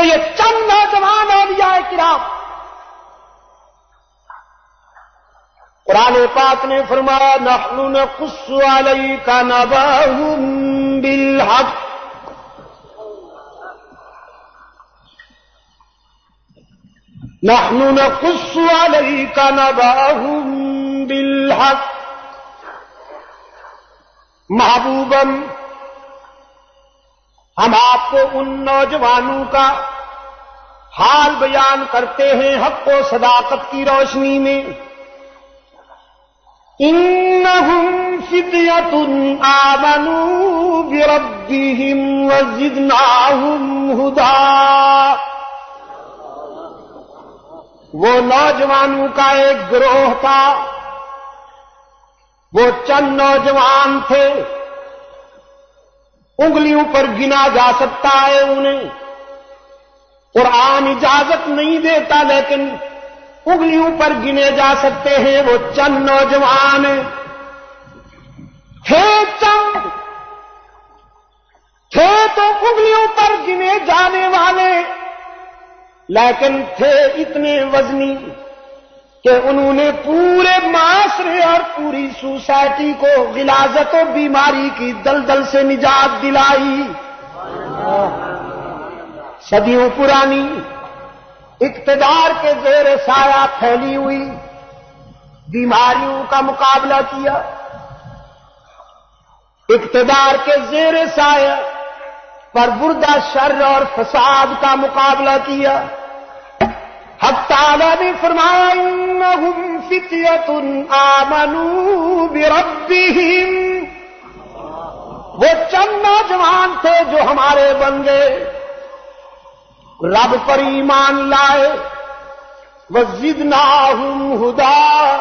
یہ چند نوجوان اولیاء کرام، قرآن پاک نے فرمایا نحن نقص علیک نبأہم بالحق، نحن نقص علیک نبأہم بالحق، محبوباً ہم آپ کو ان نوجوانوں کا حال بیان کرتے ہیں حق و صداقت کی روشنی میں۔ انہم فتیۃ آمنوا بربہم وزدناہم ہدی، وہ نوجوانوں کا ایک گروہ تھا، وہ چند نوجوان تھے، انگلیوں پر گنا جا سکتا ہے انہیں، قرآن اجازت نہیں دیتا لیکن انگلیوں پر گنے جا سکتے ہیں، وہ چند نوجوان تھے، چند تھے تو انگلیوں پر گنے جانے والے، لیکن تھے اتنے وزنی کہ انہوں نے پورے معاشرے اور پوری سوسائٹی کو غلاظت و بیماری کی دلدل سے نجات دلائی۔ صدیوں پرانی اقتدار کے زیر سایہ پھیلی ہوئی بیماریوں کا مقابلہ کیا، اقتدار کے زیر سایہ پر بردہ شر اور فساد کا مقابلہ کیا۔ حق تعالی نے فرمایا انہم فتیۃ آمنوا بربہم، وہ چند نوجوان تھے جو ہمارے بن گئے، رب پر ایمان لائے، وزدناہم ہدی،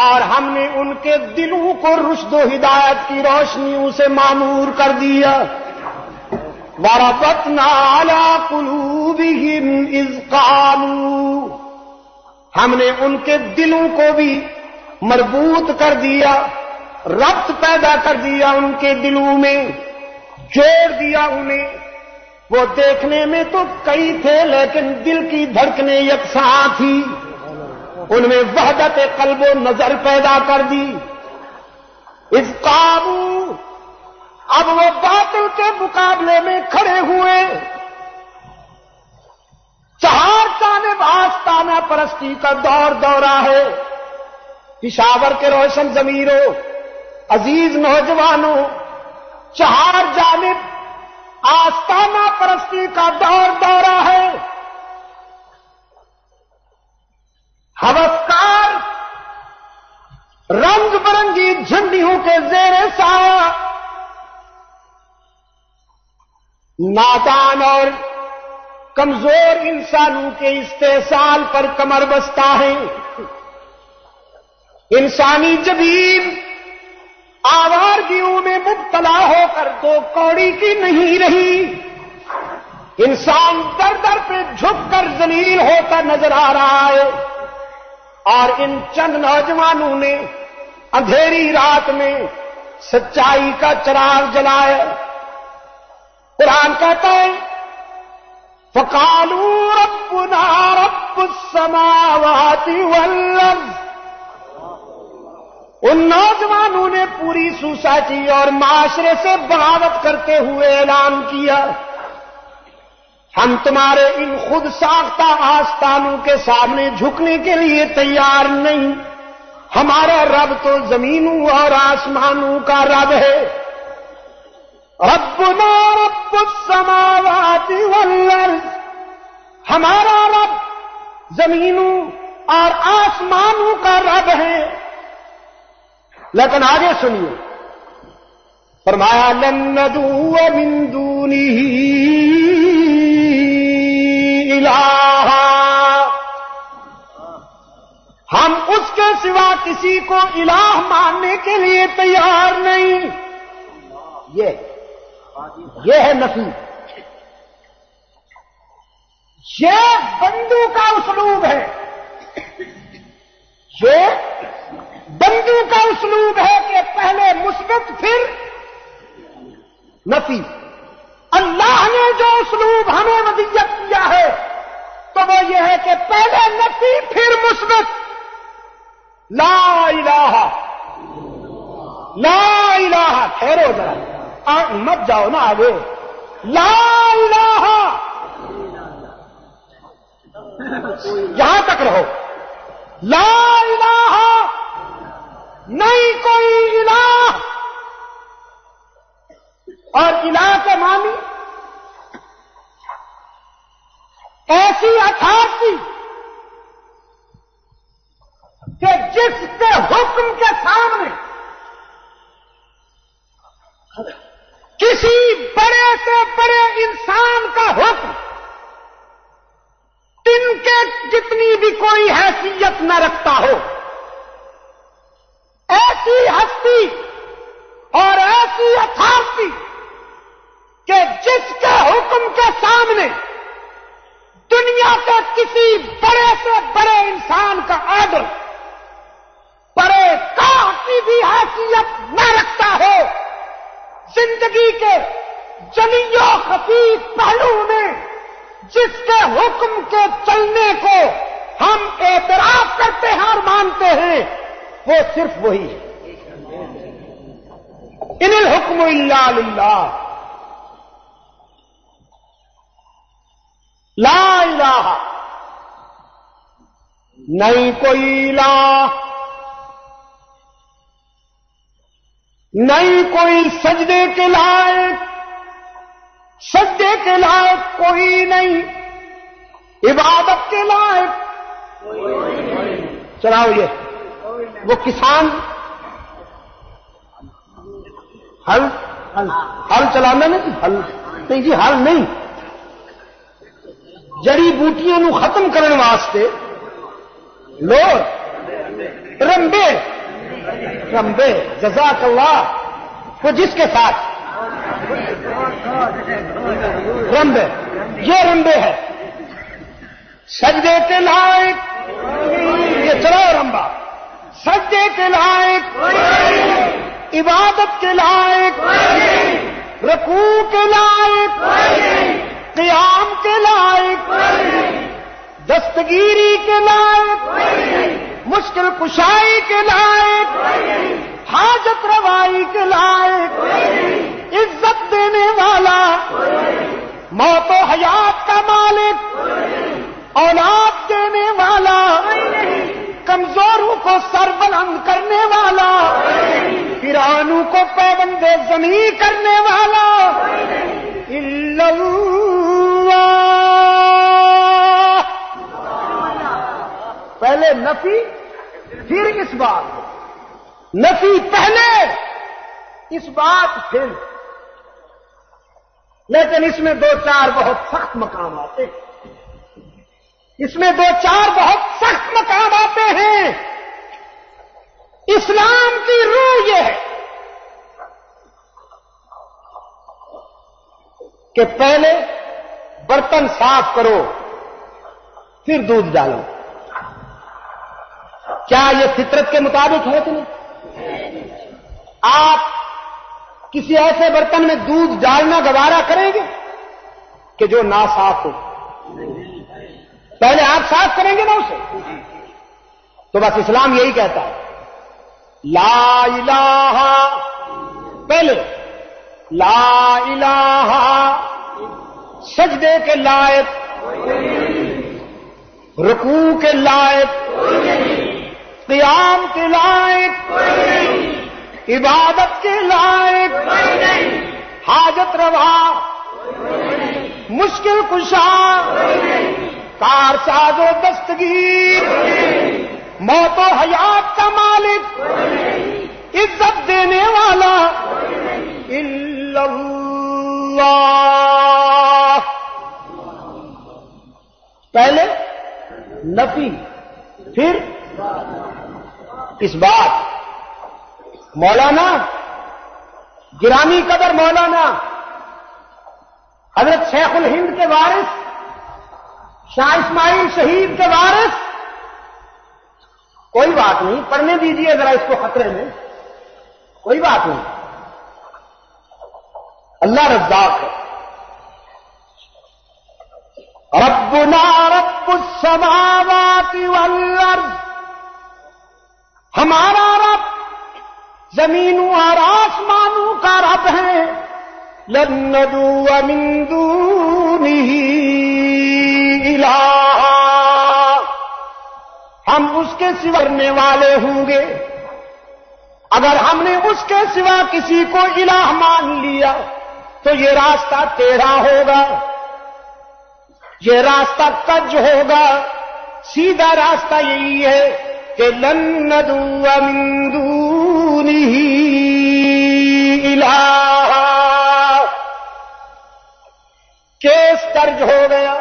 اور ہم نے ان کے دلوں کو رشد و ہدایت کی روشنیوں سے معمور کر دیا۔ وَرَبَطْنَا عَلَىٰ قُلُوبِهِمْ إِذْ قَامُوا، ہم نے ان کے دلوں کو بھی مربوط کر دیا، ربط پیدا کر دیا ان کے دلوں میں، جوڑ دیا انہیں۔ وہ دیکھنے میں تو کئی تھے لیکن دل کی دھڑکنیں یکساں تھی، ان میں وحدت قلب و نظر پیدا کر دی۔ اذ قاموا، اب وہ باطل کے مقابلے میں کھڑے ہوئے، چار جانب آستانہ پرستی کا دور دورہ ہے۔ پشاور کے روشن ضمیروں، عزیز نوجوانوں، چار جانب آستانہ پرستی کا دور دورہ ہے۔ ہوسکار رنگ برنگی جھنڈیوں کے زیر سایہ نادان اور کمزور انسانوں کے استحصال پر کمر بستہ ہیں۔ انسانی جبین آوارگیوں میں مبتلا ہو کر دو کوڑی کی نہیں رہی، انسان در در پہ جھک کر ذلیل ہوتا نظر آ رہا ہے، اور ان چند نوجوانوں نے اندھیری رات میں سچائی کا چراغ جلایا۔ قرآن کہتا ہے فَقَالُوا رَبُّنَا رَبُّ السَّمَاوَاتِ وَالْأَرْضِ، ان نوجوانوں نے پوری سوسائٹی اور معاشرے سے بغاوت کرتے ہوئے اعلان کیا ہم تمہارے ان خود ساختہ آستانوں کے سامنے جھکنے کے لیے تیار نہیں، ہمارا رب تو زمینوں اور آسمانوں کا رب ہے۔ ربنا رب السماوات والارض، ہمارا رب زمینوں اور آسمانوں کا رب ہے۔ لیکن آگے سنیے، فرمایا لن ندعو من دونه الہا، ہم اس کے سوا کسی کو الہ ماننے کے لیے تیار نہیں۔ یہ ہے نفی، یہ بندو کا اسلوب ہے، یہ بندو کا اسلوب ہے کہ پہلے مثبت پھر نفی۔ اللہ نے جو اسلوب ہمیں ودیت وہ یہ ہے کہ پہلے نفی پھر مثبت. لا الہ لا الہ. ٹھہرو ذرا, مت جاؤ نا آگے. لا الہ یہاں تک رہو. لا الہ نہیں کوئی الہ. اور الہ کے معنی ایسی اتھارٹی کہ جس کے حکم کے سامنے کسی بڑے سے بڑے انسان کا حکم تن کے جتنی بھی کوئی حیثیت نہ رکھتا ہو. ایسی ہستی اور ایسی اتھارٹی کہ جس کے حکم کے سامنے دنیا کے کسی بڑے سے بڑے انسان کا آرڈر بڑے کاہ کی بھی حیثیت نہ رکھتا ہو. زندگی کے جلی و خفی پہلو میں جس کے حکم کے چلنے کو ہم اعتراف کرتے ہیں اور مانتے ہیں وہ صرف وہی ہے. ان الحکم الا للہ. لا الہ نہیں کوئی الہ, نہیں کوئی سجدے کے لائق, سجدے کے لائق کوئی نہیں, عبادت کے لائق. چلاؤ یہ وہ کسان ہل چلانا نہیں, ہل نہیں جی, ہل نہیں. جڑی بوٹیاں نو ختم کرنے واسطے لو رمبے رمبے. جزاک اللہ. وہ جس کے ساتھ رمبے, یہ رمبے ہے. سجدے کے لائق یہ چلو رمبا. سجدے کے لائق, عبادت کے لائق, رکوع کے لائق, قیام کے لائق, دستگیری کے لائق, مشکل کشائی کے لائق, حاجت روائی کے لائق, عزت دینے والا, موت و حیات کا مالک, اولاد دینے والا, کمزوروں کو سر بلند کرنے والا, ویرانوں کو پابند زمین کرنے والا. الا اللہ. پہلے نفی پھر اس بات, نفی پہلے اس بات پھر. لیکن اس میں دو چار بہت سخت مقام آتے ہیں. اس میں دو چار بہت سخت مقام آتے ہیں. اسلام کی روح یہ ہے کہ پہلے برتن صاف کرو پھر دودھ ڈالو. کیا یہ فطرت کے مطابق ہے کہ نہیں؟ آپ کسی ایسے برتن میں دودھ ڈالنا گوارا کریں گے کہ جو ناصاف ہو؟ پہلے آپ صاف کریں گے نا اسے. تو بس اسلام یہی کہتا ہے لا الہ پہلے, لا الہ سجدے کے لائق, رکوع کے لائق, قیام کے لائق, عبادت کے لائق, حاجت روا, مشکل کشا, کار ساز و دستگیر, موت و حیات کا مالک, عزت دینے والا. الا اللہ. پہلے نفی پھر اس بات. مولانا گرامی قدر مولانا حضرت شیخ الہند کے وارث شاہ اسماعیل شہید کے وارث, کوئی بات نہیں, پڑھنے دیجئے ذرا اس کو خطرے میں, کوئی بات نہیں, اللہ رزاق ہے. ربنا رب السماوات والارض، ہمارا رب زمینوں اور آسمانوں کا رب ہے. لن ندعو من دونه الہا، ہم اس کے سوا کرنے والے ہوں گے. اگر ہم نے اس کے سوا کسی کو الہ مان لیا تو یہ راستہ ٹیڑھا ہوگا، یہ راستہ کج ہوگا. سیدھا راستہ یہی ہے کہ لن ندعو من دونه الہا. کیس درج ہو گیا،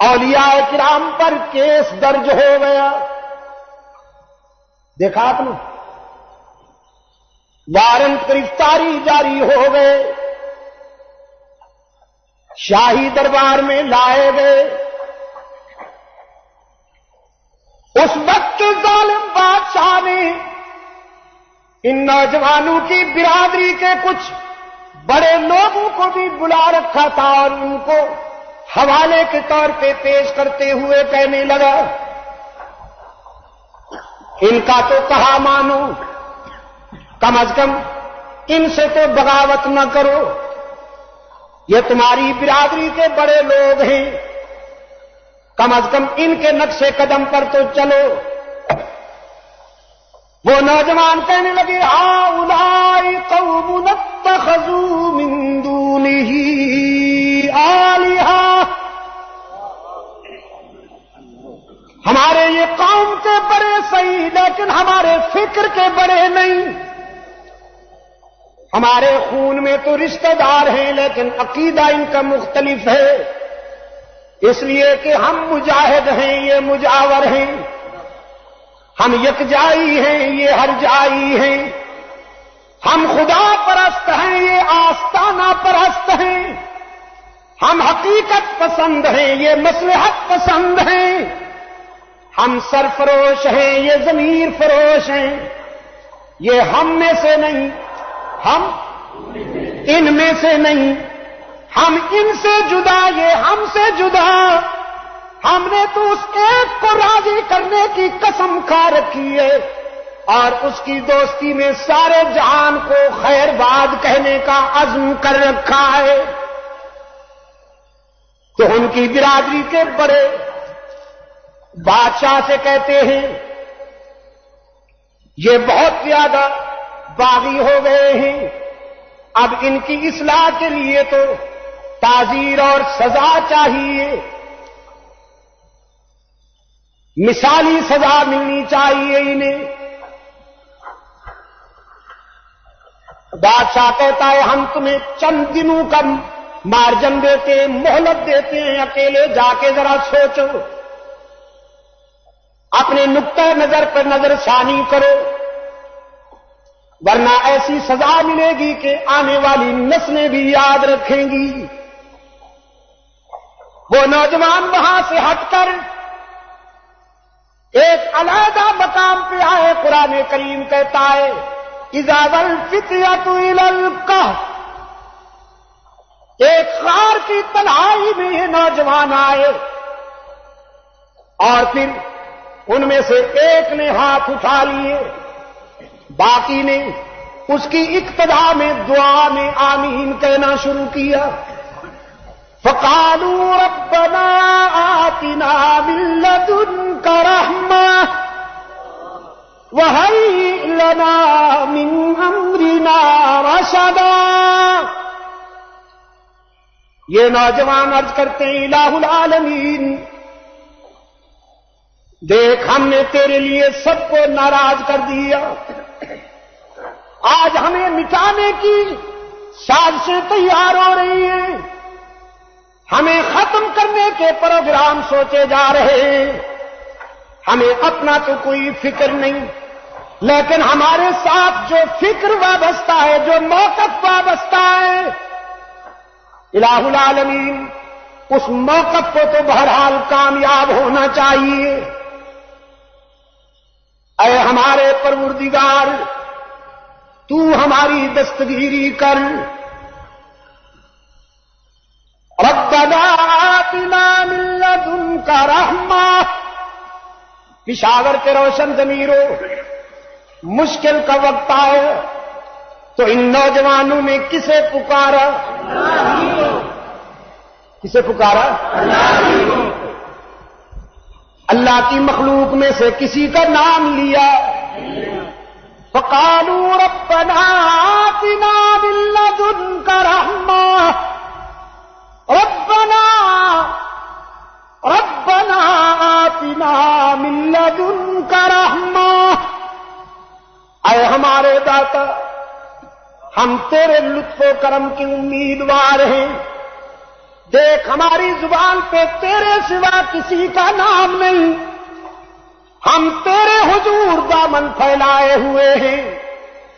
اولیاء کرام پر کیس درج ہو گیا. دیکھا آپ نے، وارنٹ گرفتاری جاری ہو گئے، شاہی دربار میں لائے گئے. اس وقت کے ظالم بادشاہ نے ان نوجوانوں کی برادری کے کچھ بڑے لوگوں کو بھی بلا رکھا تھا اور ان کو حوالے کے طور پہ پیش کرتے ہوئے کہنے لگا، ان کا تو کہا مانو، کم از کم ان سے تو بغاوت نہ کرو، یہ تمہاری برادری کے بڑے لوگ ہیں، کم از کم ان کے نقش قدم پر تو چلو. وہ نوجوان کہنے لگے، ہؤلاء قوم اتخذوا من دونه آلہہ، ہمارے یہ قوم کے بڑے صحیح لیکن ہمارے فکر کے بڑے نہیں. ہمارے خون میں تو رشتہ دار ہیں لیکن عقیدہ ان کا مختلف ہے، اس لیے کہ ہم مجاہد ہیں، یہ مجاور ہیں، ہم یکجائی ہیں، یہ ہرجائی ہیں، ہم خدا پرست ہیں، یہ آستانہ پرست ہیں، ہم حقیقت پسند ہیں، یہ مصلحت پسند ہیں، ہم سرفروش ہیں، یہ ضمیر فروش ہیں. یہ ہم میں سے نہیں، ہم ان میں سے نہیں، ہم ان سے جدا، یہ ہم سے جدا. ہم نے تو اس ایک کو راضی کرنے کی قسم کھا رکھی ہے اور اس کی دوستی میں سارے جہان کو خیر باد کہنے کا عزم کر رکھا ہے. تو ان کی برادری کے بڑے بادشاہ سے کہتے ہیں، یہ بہت زیادہ باغی ہو گئے ہیں، اب ان کی اصلاح کے لیے تو تعزیر اور سزا چاہیے، مثالی سزا ملنی چاہیے انہیں. بادشاہ کہتا ہے، ہم تمہیں چند دنوں کا مارجن دیتے ہیں، مہلت دیتے ہیں، اکیلے جا کے ذرا سوچو، اپنے نقطۂ نظر پر نظر ثانی کرو، ورنہ ایسی سزا ملے گی کہ آنے والی نسلیں بھی یاد رکھیں گی. وہ نوجوان وہاں سے ہٹ کر ایک علیحدہ مقام پہ آئے. قرآن کریم کہتا ہے، اذا الفتیۃ الی الکہف، ایک غار کی تنہائی میں یہ نوجوان آئے اور پھر ان میں سے ایک نے ہاتھ اٹھا لیے، باقی نے اس کی اقتدا میں دعا میں آمین کہنا شروع کیا. فقالوا ربنا آتنا من لدنك رحمة وهيئ لنا من امرنا رشدا. یہ نوجوان عرض کرتے ہیں، الہ العالمین، دیکھ ہم نے تیرے لیے سب کو ناراض کر دیا، آج ہمیں مٹانے کی سازشیں تیار ہو رہی ہیں، ہمیں ختم کرنے کے پروگرام سوچے جا رہے ہیں، ہمیں اپنا تو کوئی فکر نہیں، لیکن ہمارے ساتھ جو فکر وابستہ ہے، جو موقف وابستہ ہے، الہ العالمین اس موقف کو تو بہرحال کامیاب ہونا چاہیے. اے ہمارے پروردگار، تو ہماری دستگیری کر. ربنا آتنا من کا رحمہ. پشاور کے روشن ضمیروں، مشکل کا وقت آئے تو ان نوجوانوں نے کسے پکارا؟ کسے پکارا؟ اللہ کی مخلوق میں سے کسی کا نام لیا. فقالوا ربنا آتنا من لدنك رحمة ربنا آتنا من لدنك رحمة. اے ہمارے داتا، ہم تیرے لطف و کرم کی امیدوار ہیں. دیکھ ہماری زبان پہ تیرے سوا کسی کا نام نہیں. ہم تیرے حضور دامن پھیلائے ہوئے ہیں،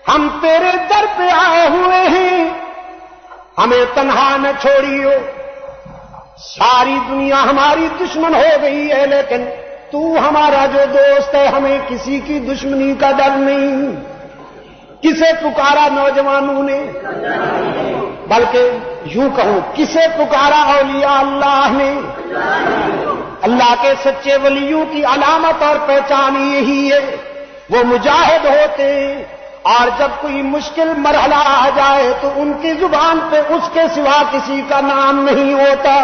ہم تیرے در پہ آئے ہوئے ہیں. ہمیں تنہا نہ چھوڑیو. ساری دنیا ہماری دشمن ہو گئی ہے، لیکن تو ہمارا جو دوست ہے، ہمیں کسی کی دشمنی کا ڈر نہیں. کسے پکارا نوجوانوں نے؟ بلکہ یوں کہوں، کسے پکارا اولیاء اللہ نے؟ اللہ کے سچے ولیوں کی علامت اور پہچان یہی ہے، وہ مجاہد ہوتے ہیں، اور جب کوئی مشکل مرحلہ آ جائے تو ان کی زبان پہ اس کے سوا کسی کا نام نہیں ہوتا.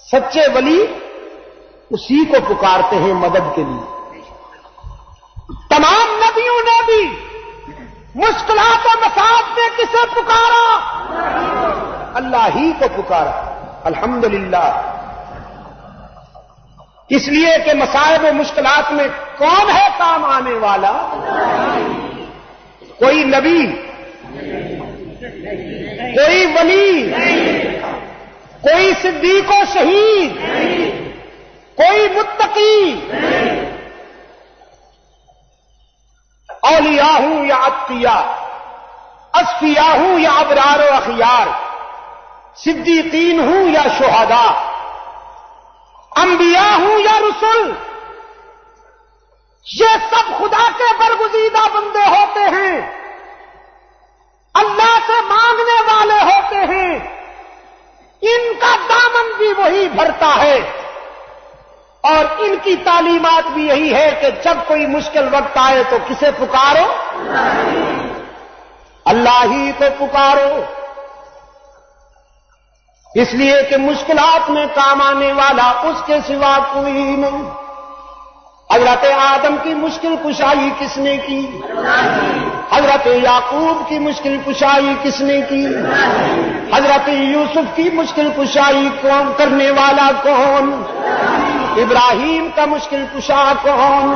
سچے ولی اسی کو پکارتے ہیں مدد کے لیے. تمام نبیوں نے بھی مشکلات و مصائب میں کسے پکارا؟ اللہ ہی کو پکارا. الحمدللہ. اس لیے کہ مصائب و مشکلات میں کون ہے کام آنے والا؟ کوئی نبی، کوئی ولی، کوئی صدیق و شہید، کوئی متقی. اولیاء ہوں یا اتقیاء، اصفیاء ہوں یا ابرار و اخیار، صدیقین ہوں یا شہداء، انبیاء ہوں یا رسول، یہ سب خدا کے برگزیدہ بندے ہوتے ہیں، اللہ سے مانگنے والے ہوتے ہیں. ان کا دامن بھی وہی بھرتا ہے، اور ان کی تعلیمات بھی یہی ہے کہ جب کوئی مشکل وقت آئے تو کسے پکارو؟ اللہ ہی کو پکارو. اس لیے کہ مشکلات میں کام آنے والا اس کے سوا کوئی نہیں. حضرت آدم کی مشکل کشائی کس نے کی؟ حضرت یعقوب کی مشکل کشائی کس نے کی؟ حضرت یوسف کی مشکل کشائی کون کرنے والا کون؟ ابراہیم کا مشکل کشا کون؟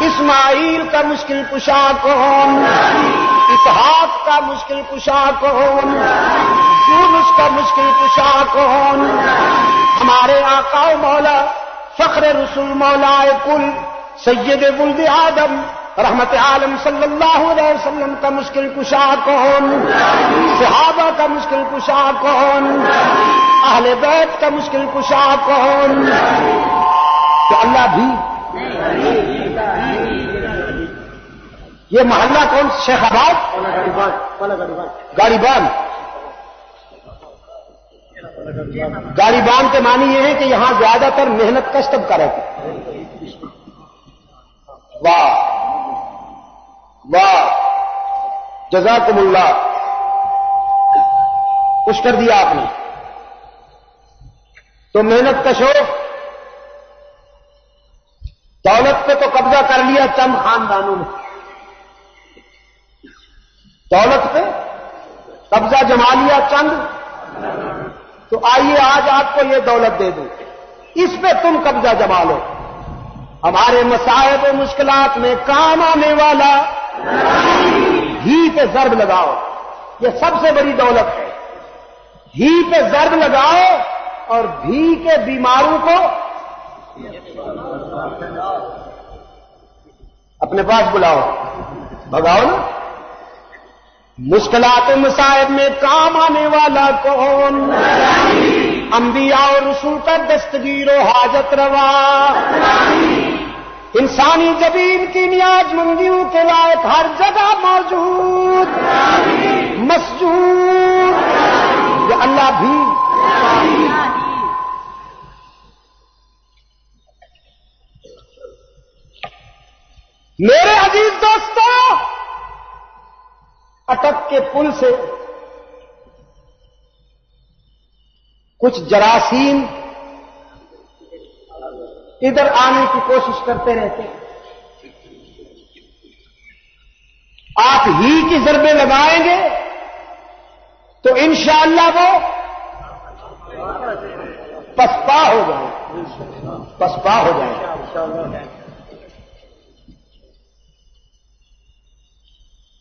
اسماعیل کا مشکل کشا کون؟ اسحاق کا مشکل کشا کون؟ یونس کا مشکل کشا کون؟ ہمارے آقا و مولا فخر رسول مولا کل سید ولد آدم رحمت عالم صلی اللہ علیہ وسلم کا مشکل کشا کون؟ صحابہ کا مشکل کشا کون؟ اہل بیت کا مشکل کشا کون؟ تو اللہ بھی. یہ محلہ کون؟ شیخ آباد گاڑی بان. گاڑی بان کے معنی یہ ہے کہ یہاں زیادہ تر محنت کش طبقہ رہتا ہے. واہ واہ، جزاکم اللہ، کچھ کر دیا آپ نے. تو محنت کا شوق، دولت پہ تو قبضہ کر لیا چند خاندانوں نے، دولت پہ قبضہ جما لیا چند. تو آئیے آج آپ کو یہ دولت دے دوں، اس پہ تم قبضہ جما لو. ہمارے مصائب و مشکلات میں کام آنے والا ہی پہ ضرب لگاؤ. یہ سب سے بڑی دولت ہے. ہی پہ ضرب لگاؤ اور بھی کے بیماروں کو اپنے پاس بلاؤ، بھگاؤ نا. مشکلات و مصائب میں کام آنے والا کون؟ انبیاء اور رسول کا دستگیر و حاجت روا. انسانی جبین کی نیاز مندیوں کے لائق ہر جگہ موجود مسجود. یہ اللہ بھی. اٹک کے پل سے کچھ جراثیم ادھر آنے کی کوشش کرتے رہتے ہیں. آپ ہی کی ضربیں لگائیں گے تو انشاءاللہ وہ پسپا ہو جائے.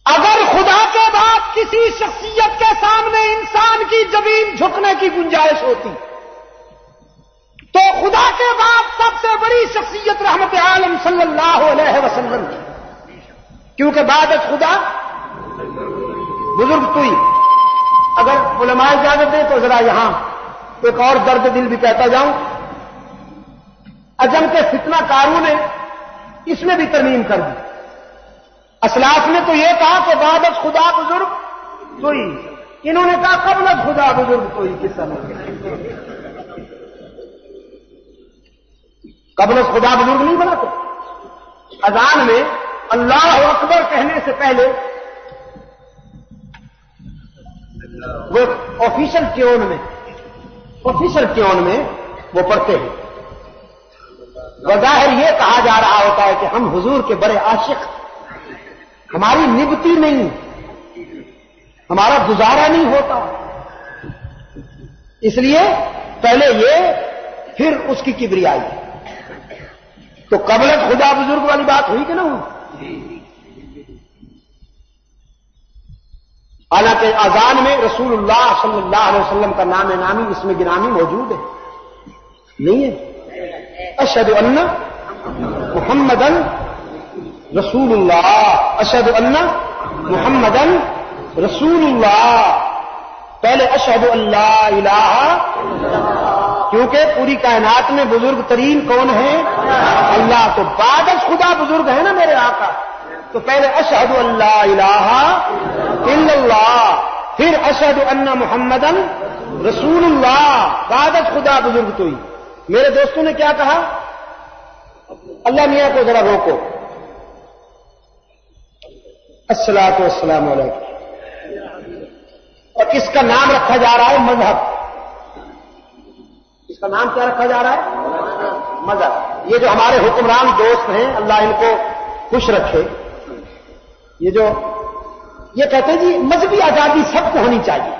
اگر خدا کے بعد کسی شخصیت کے سامنے انسان کی زمین جھکنے کی گنجائش ہوتی تو خدا کے بعد سب سے بڑی شخصیت رحمت عالم صلی اللہ علیہ وسلم کی، کیونکہ بعد خدا بزرگ تو ہی. اگر علماء اجازت دیں تو ذرا یہاں ایک اور درد دل بھی کہتا جاؤں. عجم کے فتنہ کاروں نے اس میں بھی ترمیم کر دی. اسلاف نے تو یہ کہا کہ بعد خدا بزرگ تو ہی، انہوں نے کہا قبل خدا بزرگ تو ہی. کس طرح قبل خدا بزرگ نہیں بنا تو اذان میں اللہ اکبر کہنے سے پہلے وہ آفیشل ٹیون میں وہ پڑھتے ہیں. بظاہر یہ کہا جا رہا ہوتا ہے کہ ہم حضور کے بڑے عاشق، ہماری نبتی نہیں، ہمارا گزارا نہیں ہوتا، اس لیے پہلے یہ پھر اس کی کبریائی. تو قبل خدا بزرگ والی بات ہوئی کہ نہ ہوئی؟ حالانکہ اذان میں رسول اللہ صلی اللہ علیہ وسلم کا نام نامی اس میں گرامی موجود ہے نہیں ہے؟ اشہد ان محمدن رسول اللہ، اشہد ان محمدن رسول اللہ. پہلے اشہد اللہ الہ، کیونکہ پوری کائنات میں بزرگ ترین کون ہے؟ اللہ. تو بعد خدا بزرگ ہے نا میرے آقا. تو پہلے اشہد اللہ الہ الا اللہ، پھر اشہد ان محمدن رسول اللہ، بعد خدا بزرگ تو ہی. میرے دوستوں نے کیا کہا؟ اللہ میاں کو ذرا روکو. الصلاۃ والسلام علیکم. اور اس کا نام رکھا جا رہا ہے مذہب. اس کا نام کیا رکھا جا رہا ہے؟ مذہب. یہ جو ہمارے حکمران دوست ہیں اللہ ان کو خوش رکھے، یہ کہتے ہیں جی مذہبی آزادی سب کو ہونی چاہیے.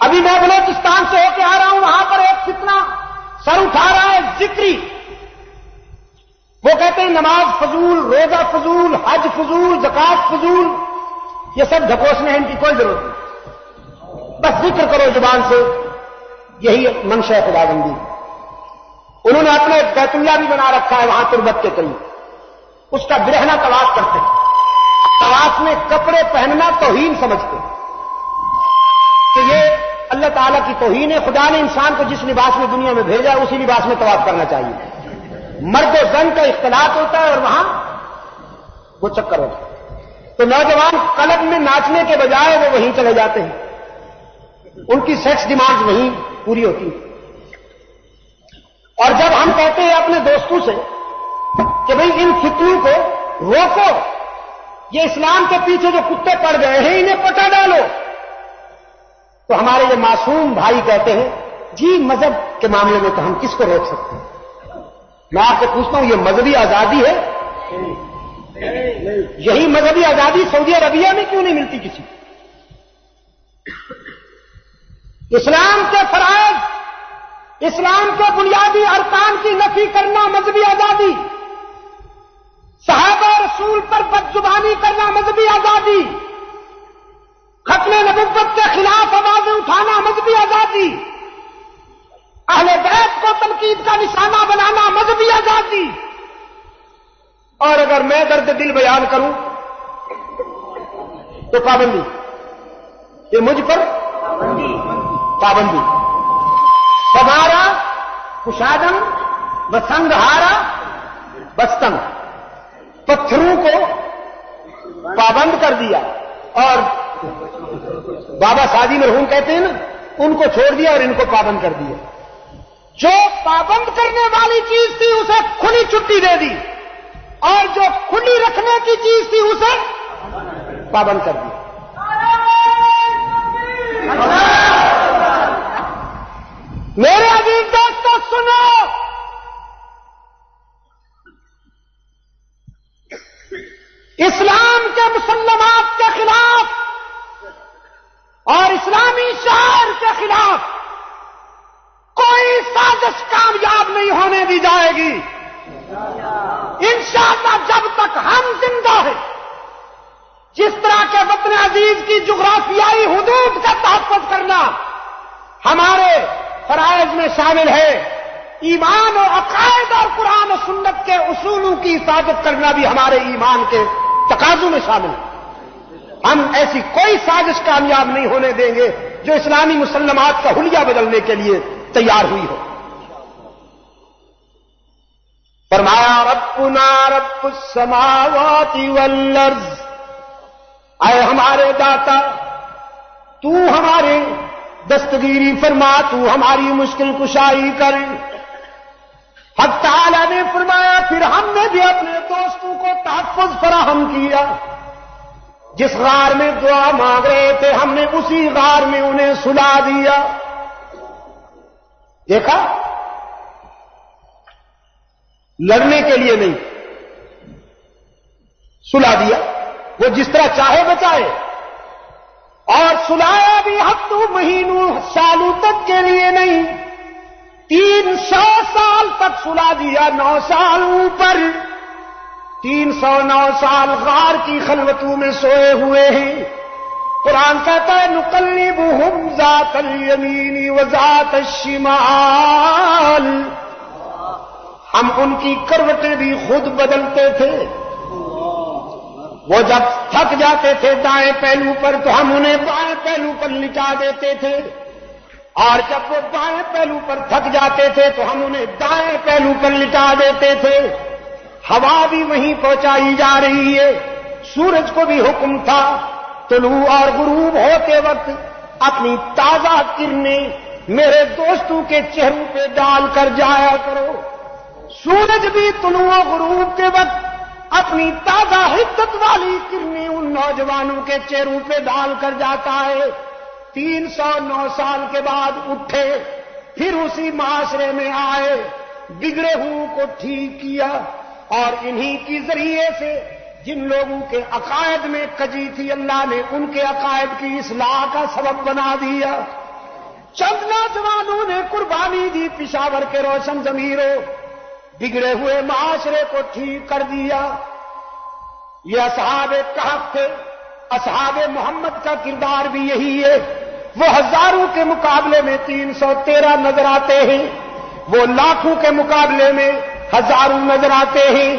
ابھی میں بلوچستان سے ہو کے آ رہا ہوں، وہاں پر ایک فتنہ سر اٹھا رہا ہے ذکری. وہ کہتے ہیں نماز فضول، روزہ فضول، حج فضول، زکات فضول. یہ سب ڈھکوسنے ہیں، ان کی کوئی ضرورت نہیں، بس ذکر کرو زبان سے، یہی منشا ہے خدا بندی. انہوں نے اپنے بیت اللہ بھی بنا رکھا ہے وہاں تربت کے قریب، اس کا برہنہ طواف کرتے ہیں. طواف میں کپڑے پہننا توہین سمجھتے کہ یہ اللہ تعالیٰ کی توہین ہے. خدا نے انسان کو جس لباس میں دنیا میں بھیجا اسی لباس میں طواف کرنا چاہیے. مرد و زن کا اختلاط ہوتا ہے اور وہاں وہ چکر ہوتا ہے. تو نوجوان کلب میں ناچنے کے بجائے وہ وہیں چلے جاتے ہیں، ان کی سیکس ڈیمانڈ وہیں پوری ہوتی ہے. اور جب ہم کہتے ہیں اپنے دوستوں سے کہ بھئی ان فتنوں کو روکو، یہ اسلام کے پیچھے جو کتے پڑ گئے ہیں انہیں پٹا ڈالو، تو ہمارے یہ معصوم بھائی کہتے ہیں جی مذہب کے معاملے میں تو ہم کس کو روک سکتے ہیں. میں آپ سے پوچھتا ہوں یہ مذہبی آزادی ہے؟ یہی مذہبی آزادی سعودی عربیہ میں کیوں نہیں ملتی کسی؟ اسلام کے فرائض، اسلام کے بنیادی ارکان کی نفی کرنا مذہبی آزادی، صحابہ رسول پر بدزبانی کرنا مذہبی آزادی، ختم نبوت کے خلاف آوازیں اٹھانا مذہبی آزادی، اہل بیت کو تنقید کا نشانہ بنانا مذہبی آزادی. اور اگر میں درد دل بیان کروں تو پابندی، یہ مجھ پر پابندی. سوارا کشادم وسنگہارا بستن، پتھروں کو پابند کر دیا اور بابا سعدی مرحوم کہتے ہیں نا ان کو چھوڑ دیا اور ان کو پابند کر دیا. جو پابند کرنے والی چیز تھی اسے کھلی چھٹی دے دی اور جو کھلی رکھنے کی چیز تھی اسے پابند کر دیا۔ میرے عزیز دوستو سنو، اسلام کے مسلمات کے خلاف اور اسلامی شعائر کے خلاف کوئی سازش کامیاب نہیں ہونے دی جائے گی۔ انشاءاللہ جب تک ہم زندہ ہیں، جس طرح کے وطن عزیز کی جغرافیائی حدود کا تحفظ کرنا ہمارے فرائض میں شامل ہے، ایمان و عقائد اور قرآن و سنت کے اصولوں کی حفاظت کرنا بھی ہمارے ایمان کے تقاضوں میں شامل ہے۔ ہم ایسی کوئی سازش کامیاب نہیں ہونے دیں گے جو اسلامی مسلمات کا حلیہ بدلنے کے لیے تیار ہوئی ہو۔ فرمایا ربنا رب السماوات والارض، اے ہمارے داتا تو ہمارے دستگیری فرما، تو ہماری مشکل کشائی کر۔ حق تعالی نے فرمایا پھر ہم نے بھی اپنے دوستوں کو تحفظ فراہم کیا، جس غار میں دعا مانگ رہے تھے ہم نے اسی غار میں انہیں سلا دیا۔ دیکھا، لڑنے کے لیے نہیں، سلا دیا، وہ جس طرح چاہے بچائے، اور سلایا بھی ہفتوں مہینوں سالوں تک کے لیے نہیں، 300 سال تک سلا دیا، 9 سال اوپر، 309 سال غار کی خلوتوں میں سوئے ہوئے ہیں۔ قرآن کہتا ہے نقلبہم ذات الیمین و ذات الشمال، ہم ان کی کروٹیں بھی خود بدلتے تھے۔ وہ جب تھک جاتے تھے دائیں پہلو پر تو ہم انہیں بائیں پہلو پر لٹا دیتے تھے، اور جب وہ بائیں پہلو پر تھک جاتے تھے تو ہم انہیں دائیں پہلو پر لٹا دیتے تھے۔ ہوا بھی وہیں پہنچائی جا رہی ہے، سورج کو بھی حکم تھا طلوع اور غروب ہوتے وقت اپنی تازہ کرنیں میرے دوستوں کے چہروں پہ ڈال کر جایا کرو۔ سورج بھی طلوع و غروب کے وقت اپنی تازہ حدت والی کرنیں ان نوجوانوں کے چہروں پہ ڈال کر جاتا ہے۔ 309 سال کے بعد اٹھے، پھر اسی معاشرے میں آئے، بگڑے ہوئے کو ٹھیک کیا، اور انہی کی ذریعے سے جن لوگوں کے عقائد میں کجی تھی اللہ نے ان کے عقائد کی اصلاح کا سبب بنا دیا۔ چند نوجوانوں نے قربانی دی پشاور کے روشن ضمیروں، بگڑے ہوئے معاشرے کو ٹھیک کر دیا۔ یہ اصحاب کہف تھے، اصحاب محمد کا کردار بھی یہی ہے۔ وہ ہزاروں کے مقابلے میں 313 نظر آتے ہیں، وہ لاکھوں کے مقابلے میں ہزاروں نظر آتے ہیں۔